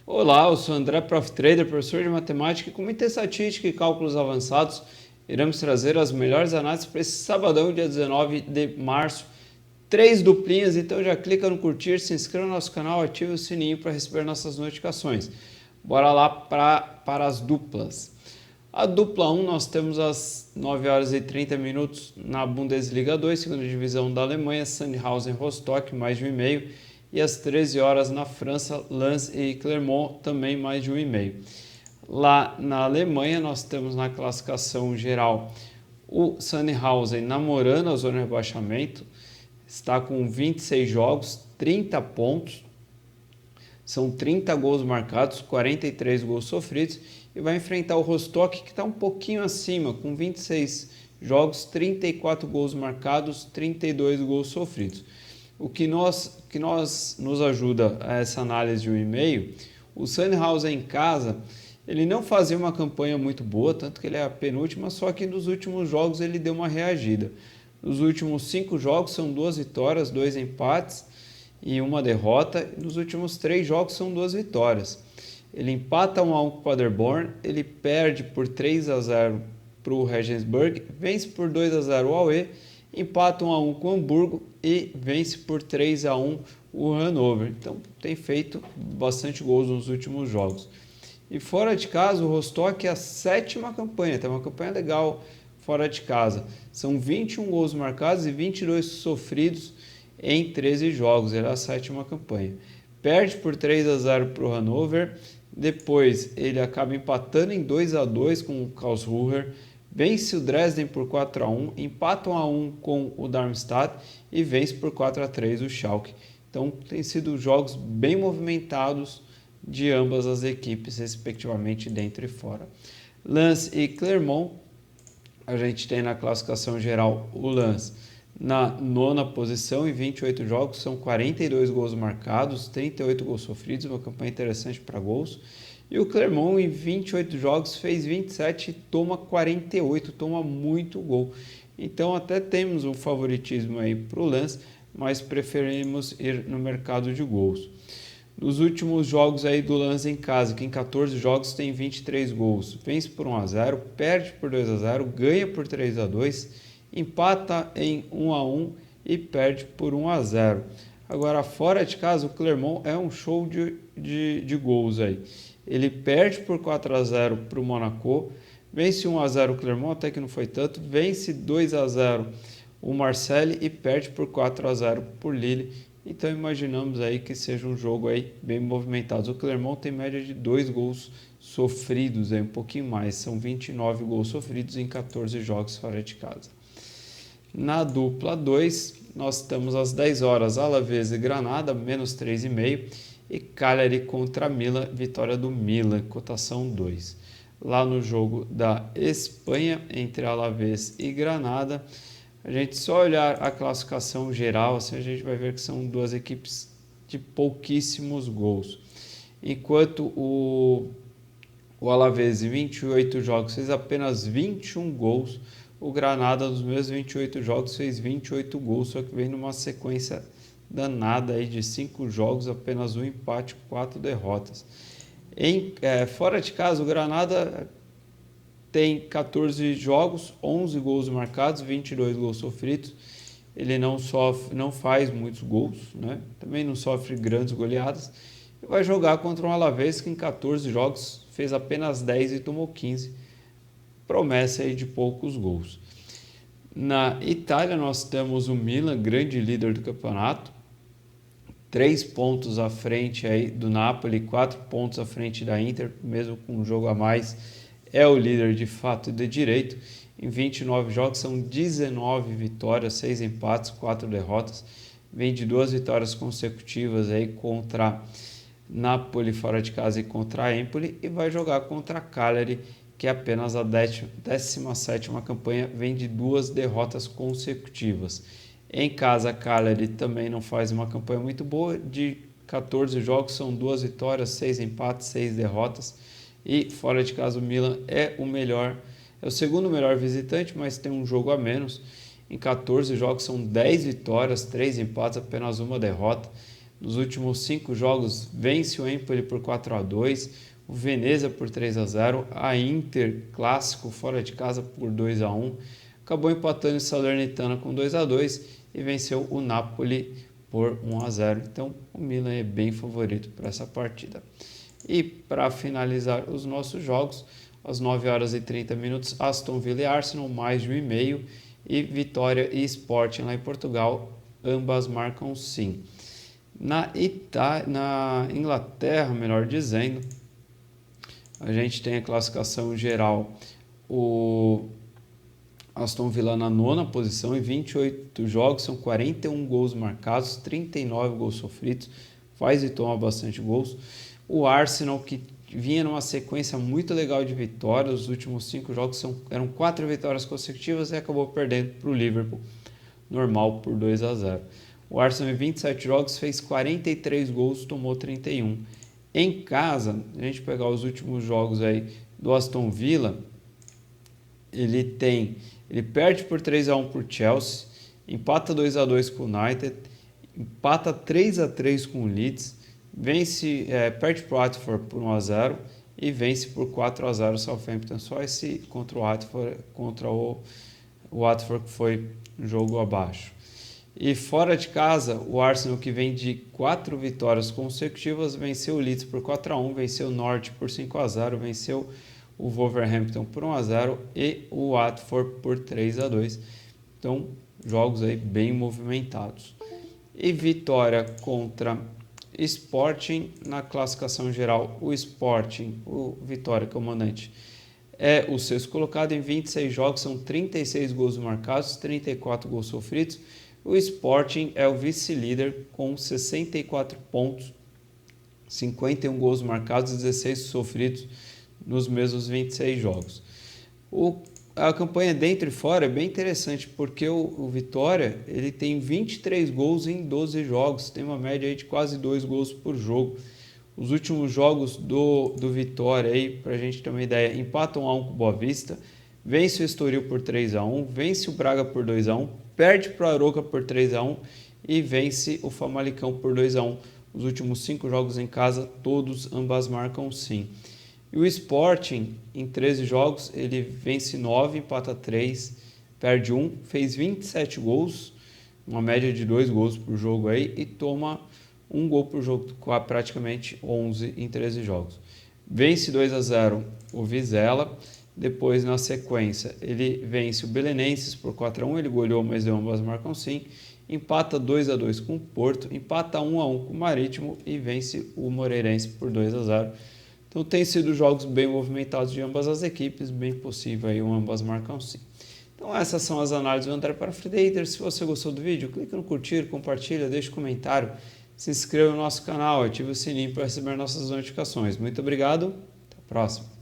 Olá, eu sou André, Prof. Trader, professor de matemática e com muita estatística e cálculos avançados. Iremos trazer as melhores análises para esse sabadão, dia 19 de março. 3 duplinhas, então já clica no curtir, se inscreva no nosso canal, ative o sininho para receber nossas notificações. Bora lá para as duplas. A dupla 1 nós temos às 9 horas e 30 minutos na Bundesliga 2, segunda divisão da Alemanha, Sandhausen Rostock, mais de 1,5. E às 13 horas na França, Lens e Clermont, também mais de 1,5. Lá na Alemanha nós temos na classificação geral o Sandhausen namorando a zona de rebaixamento, está com 26 jogos, 30 pontos, são 30 gols marcados, 43 gols sofridos, e vai enfrentar o Rostock, que está um pouquinho acima, com 26 jogos, 34 gols marcados, 32 gols sofridos. O que nos ajuda a essa análise de 1,5, o Sandhausen em casa, ele não fazia uma campanha muito boa, tanto que ele é a penúltima, só que nos últimos jogos ele deu uma reagida. Nos últimos 5 jogos são 2 vitórias, 2 empates e 1 derrota. Nos últimos 3 jogos são 2 vitórias. Ele empata 1-1 com o Paderborn, ele perde por 3-0 para o Regensburg, vence por 2-0 o Aue, empata 1-1 com o Hamburgo e vence por 3-1 o Hannover. Então tem feito bastante gols nos últimos jogos. E fora de casa, o Rostock é a 7ª campanha, tem uma campanha legal fora de casa. São 21 gols marcados e 22 sofridos em 13 jogos, ele é a 7ª campanha. Perde por 3-0 para o Hannover, depois ele acaba empatando em 2-2 com o Karlsruher, vence o Dresden por 4-1, empata 1-1 com o Darmstadt e vence por 4-3 o Schalke. Então tem sido jogos bem movimentados de ambas as equipes, respectivamente dentro e fora. Lens e Clermont, a gente tem na classificação geral o Lens na 9ª posição em 28 jogos, são 42 gols marcados, 38 gols sofridos, uma campanha interessante para gols. E o Clermont em 28 jogos fez 27 e toma 48, toma muito gol. Então até temos um favoritismo aí para o Lens, mas preferimos ir no mercado de gols. Nos últimos jogos aí do Lens em casa, que em 14 jogos tem 23 gols, vence por 1-0, perde por 2-0, ganha por 3-2, empata em 1-1 e perde por 1-0. Agora, fora de casa, o Clermont é um show de gols aí. Ele perde por 4-0 para o Monaco, vence 1-0 o Clermont, até que não foi tanto, vence 2-0 o Marseille e perde por 4-0 por Lille. Então imaginamos aí que seja um jogo aí bem movimentado. O Clermont tem média de 2 gols sofridos, aí, um pouquinho mais, são 29 gols sofridos em 14 jogos fora de casa. Na dupla 2, nós estamos às 10 horas, Alavés e Granada, menos 3,5, e Cagliari contra Milan, vitória do Milan, cotação 2. Lá no jogo da Espanha, entre Alavés e Granada, a gente só olhar a classificação geral, assim a gente vai ver que são duas equipes de pouquíssimos gols. Enquanto o Alavés em 28 jogos fez apenas 21 gols, o Granada nos mesmos 28 jogos fez 28 gols, só que vem numa sequência danada aí de 5 jogos, apenas um empate, 4 derrotas. Fora de casa, o Granada tem 14 jogos, 11 gols marcados, 22 gols sofridos. Ele não faz muitos gols, né? Também não sofre grandes goleadas. E vai jogar contra um Alavés que em 14 jogos fez apenas 10 e tomou 15. Promessa aí de poucos gols. Na Itália nós temos o Milan, grande líder do campeonato, 3 pontos à frente aí do Napoli, 4 pontos à frente da Inter, mesmo com um jogo a mais, é o líder de fato e de direito. Em 29 jogos são 19 vitórias, 6 empates, 4 derrotas. Vem de 2 vitórias consecutivas aí contra Napoli fora de casa e contra a Empoli, e vai jogar contra a Cagliari, que é apenas a 17ª campanha, vem de 2 derrotas consecutivas. Em casa, a Cagliari também não faz uma campanha muito boa, de 14 jogos são 2 vitórias, 6 empates, 6 derrotas, e fora de casa o Milan é o segundo melhor visitante, mas tem um jogo a menos. Em 14 jogos são 10 vitórias, 3 empates, apenas uma derrota. nos últimos 5 jogos vence o Empoli por 4-2, o Venezia por 3-0, a Inter, clássico, fora de casa por 2-1, acabou empatando o Salernitana com 2-2 e venceu o Napoli por 1-0. Então o Milan é bem favorito para essa partida. E para finalizar os nossos jogos, às 9h30, Aston Villa e Arsenal, mais de 1,5, e Vitória e Sporting lá em Portugal, ambas marcam sim. Na Inglaterra, melhor dizendo, a gente tem a classificação geral, o Aston Villa na 9ª posição, em 28 jogos, são 41 gols marcados, 39 gols sofridos, faz e toma bastante gols. O Arsenal, que vinha numa sequência muito legal de vitórias, os últimos 5 jogos eram 4 vitórias consecutivas e acabou perdendo para o Liverpool, normal, por 2-0. O Arsenal em 27 jogos fez 43 gols, tomou 31. Em casa, a gente pegar os últimos jogos aí do Aston Villa, ele perde por 3-1 por Chelsea, empata 2-2 com o United, empata 3-3 com o Leeds, perde para o Watford por 1-0 e vence por 4-0 o Southampton. Só esse contra o Watford que foi um jogo abaixo. E fora de casa, o Arsenal, que vem de 4 vitórias consecutivas, venceu o Leeds por 4-1, venceu o Norwich por 5-0, venceu o Wolverhampton por 1-0 e o Watford por 3-2. Então, jogos aí bem movimentados. E vitória contra Sporting na classificação geral. O Sporting, o Vitória, que é o mandante, é o sexto colocado em 26 jogos, são 36 gols marcados, 34 gols sofridos. O Sporting é o vice-líder com 64 pontos, 51 gols marcados e 16 sofridos nos mesmos 26 jogos. A campanha dentro e fora é bem interessante, porque o Vitória ele tem 23 gols em 12 jogos, tem uma média aí de quase 2 gols por jogo. Os últimos jogos do Vitória, para a gente ter uma ideia, empatam 1-1 com o Boa Vista, vence o Estoril por 3-1, vence o Braga por 2-1, perde para o Arouca por 3-1 e vence o Famalicão por 2-1. Os últimos 5 jogos em casa, ambas marcam sim. E o Sporting, em 13 jogos, ele vence 9, empata 3, perde 1, fez 27 gols, uma média de 2 gols por jogo aí, e toma 1 gol por jogo, praticamente 11 em 13 jogos. Vence 2-0 o Vizela, depois na sequência ele vence o Belenenses por 4-1, ele goleou, mas ambas marcam sim, empata 2-2 com o Porto, empata 1-1 com o Marítimo e vence o Moreirense por 2-0. Então tem sido jogos bem movimentados de ambas as equipes, bem possível aí ambas marcam sim. Então essas são as análises do André para Free Trader. Se você gostou do vídeo, clique no curtir, compartilha, deixe um comentário, se inscreva no nosso canal, ative o sininho para receber nossas notificações. Muito obrigado, até a próxima.